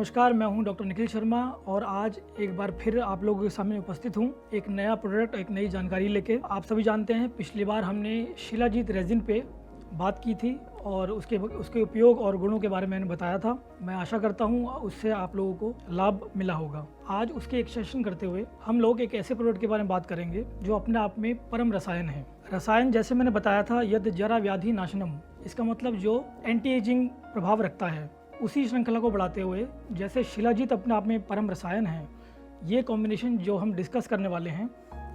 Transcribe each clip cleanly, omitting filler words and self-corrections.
नमस्कार, मैं हूं डॉक्टर निखिल शर्मा और आज एक बार फिर आप लोगों के सामने उपस्थित हूं एक नया प्रोडक्ट, एक नई जानकारी लेके। आप सभी जानते हैं पिछली बार हमने शिलाजीत रेजिन पे बात की थी और उसके उपयोग और गुणों के बारे में मैंने बताया था। मैं आशा करता हूं उससे आप लोगों को लाभ मिला होगा। आज उसके एक्सटेंशन करते हुए हम लोग एक ऐसे प्रोडक्ट के बारे में बात करेंगे जो अपने आप में परम रसायन है। रसायन जैसे मैंने बताया था, यद जरा व्याधि नाशनम, इसका मतलब जो एंटी एजिंग प्रभाव रखता है, उसी श्रृंखला को बढ़ाते हुए जैसे शिलाजीत अपने आप में परम रसायन है, ये कॉम्बिनेशन जो हम डिस्कस करने वाले हैं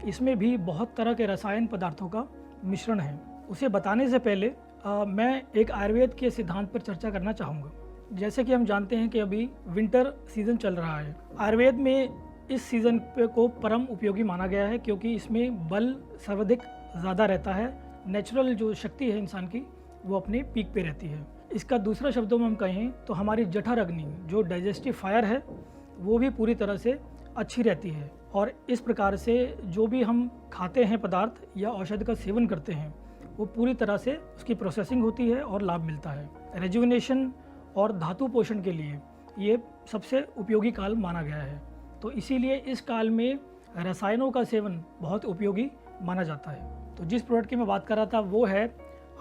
इसमें भी बहुत तरह के रसायन पदार्थों का मिश्रण है। उसे बताने से पहले मैं एक आयुर्वेद के सिद्धांत पर चर्चा करना चाहूँगा। जैसे कि हम जानते हैं कि अभी विंटर सीजन चल रहा है। आयुर्वेद में इस सीज़न को परम उपयोगी माना गया है क्योंकि इसमें बल सर्वाधिक ज़्यादा रहता है। नेचुरल जो शक्ति है इंसान की वो अपने पीक पे रहती है। इसका दूसरा शब्दों में हम कहें तो हमारी जठर अग्नि जो डाइजेस्टिव फायर है वो भी पूरी तरह से अच्छी रहती है और इस प्रकार से जो भी हम खाते हैं पदार्थ या औषधि का सेवन करते हैं वो पूरी तरह से उसकी प्रोसेसिंग होती है और लाभ मिलता है। रेजुविनेशन और धातु पोषण के लिए ये सबसे उपयोगी काल माना गया है, तो इसीलिए इस काल में रसायनों का सेवन बहुत उपयोगी माना जाता है। तो जिस प्रोडक्ट की मैं बात कर रहा था वो है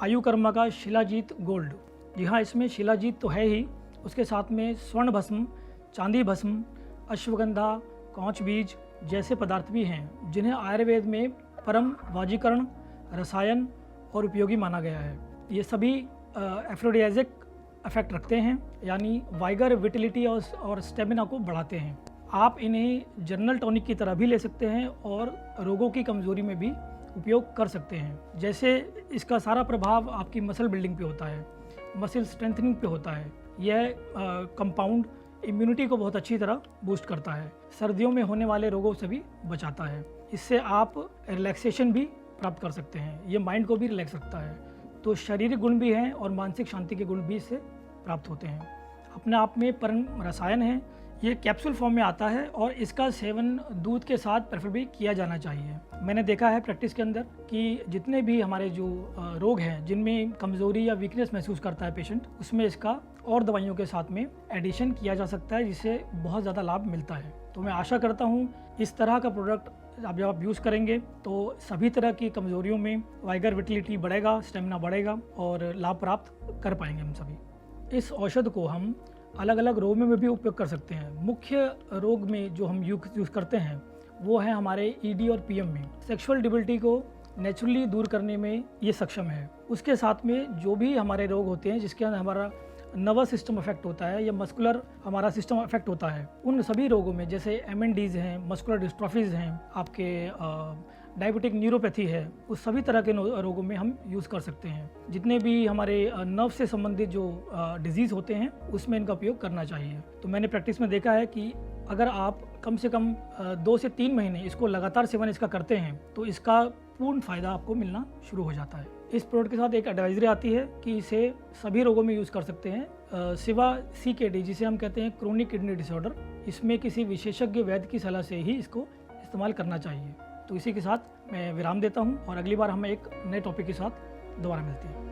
आयुकर्मा का शिलाजीत गोल्ड। जी हाँ, इसमें शिलाजीत तो है ही, उसके साथ में स्वर्ण भस्म, चांदी भस्म, अश्वगंधा, कौच बीज जैसे पदार्थ भी हैं जिन्हें आयुर्वेद में परम वाजीकरण, रसायन और उपयोगी माना गया है। ये सभी एफ्रोडियाजिक इफेक्ट रखते हैं, यानी वाइगर, विटिलिटी और स्टेमिना को बढ़ाते हैं। आप इन्हें जनरल टॉनिक की तरह भी ले सकते हैं और रोगों की कमजोरी में भी उपयोग कर सकते हैं। जैसे इसका सारा प्रभाव आपकी मसल बिल्डिंग पे होता है, मसल स्ट्रेंथनिंग पे होता है। यह कंपाउंड इम्यूनिटी को बहुत अच्छी तरह बूस्ट करता है, सर्दियों में होने वाले रोगों से भी बचाता है। इससे आप रिलैक्सेशन भी प्राप्त कर सकते हैं, ये माइंड को भी रिलैक्स रखता है। तो शारीरिक गुण भी हैं और मानसिक शांति के गुण भी इससे प्राप्त होते हैं। अपने आप में परम रसायन है। ये कैप्सूल फॉर्म में आता है और इसका सेवन दूध के साथ प्रेफरेबली किया जाना चाहिए। मैंने देखा है प्रैक्टिस के अंदर कि जितने भी हमारे जो रोग हैं जिनमें कमज़ोरी या वीकनेस महसूस करता है पेशेंट, उसमें इसका और दवाइयों के साथ में एडिशन किया जा सकता है जिससे बहुत ज़्यादा लाभ मिलता है। तो मैं आशा करता हूँ इस तरह का प्रोडक्ट जब आप यूज़ करेंगे तो सभी तरह की कमज़ोरियों में वाइगर, विटिलिटी बढ़ेगा, स्टेमिना बढ़ेगा और लाभ प्राप्त कर पाएंगे हम सभी। इस औषध को हम अलग अलग रोग में भी उपयोग कर सकते हैं। मुख्य रोग में जो हम यूज़ करते हैं वो है हमारे ईडी और पीएम में। सेक्सुअल डिबिलिटी को नेचुरली दूर करने में ये सक्षम है। उसके साथ में जो भी हमारे रोग होते हैं जिसके अंदर हमारा नर्वस सिस्टम अफेक्ट होता है या मस्कुलर हमारा सिस्टम अफेक्ट होता है, उन सभी रोगों में जैसे एमएनडीज हैं, मस्कुलर डिस्ट्रॉफीज हैं, आपके डायबिटिक न्यूरोपैथी है, उस सभी तरह के रोगों में हम यूज़ कर सकते हैं। जितने भी हमारे नर्व से संबंधित जो डिजीज़ होते हैं उसमें इनका उपयोग करना चाहिए। तो मैंने प्रैक्टिस में देखा है कि अगर आप कम से कम 2 से 3 महीने इसको लगातार सेवन इसका करते हैं तो इसका पूर्ण फ़ायदा आपको मिलना शुरू हो जाता है। इस प्रोडक्ट के साथ एक एडवाइजरी आती है कि इसे सभी रोगों में यूज़ कर सकते हैं सिवा CKD जिसे हम कहते हैं क्रोनिक किडनी डिसऑर्डर। इसमें किसी विशेषज्ञ वैद्य की सलाह से ही इसको इस्तेमाल करना चाहिए। तो इसी के साथ मैं विराम देता हूँ और अगली बार हम एक नए टॉपिक के साथ दोबारा मिलते हैं।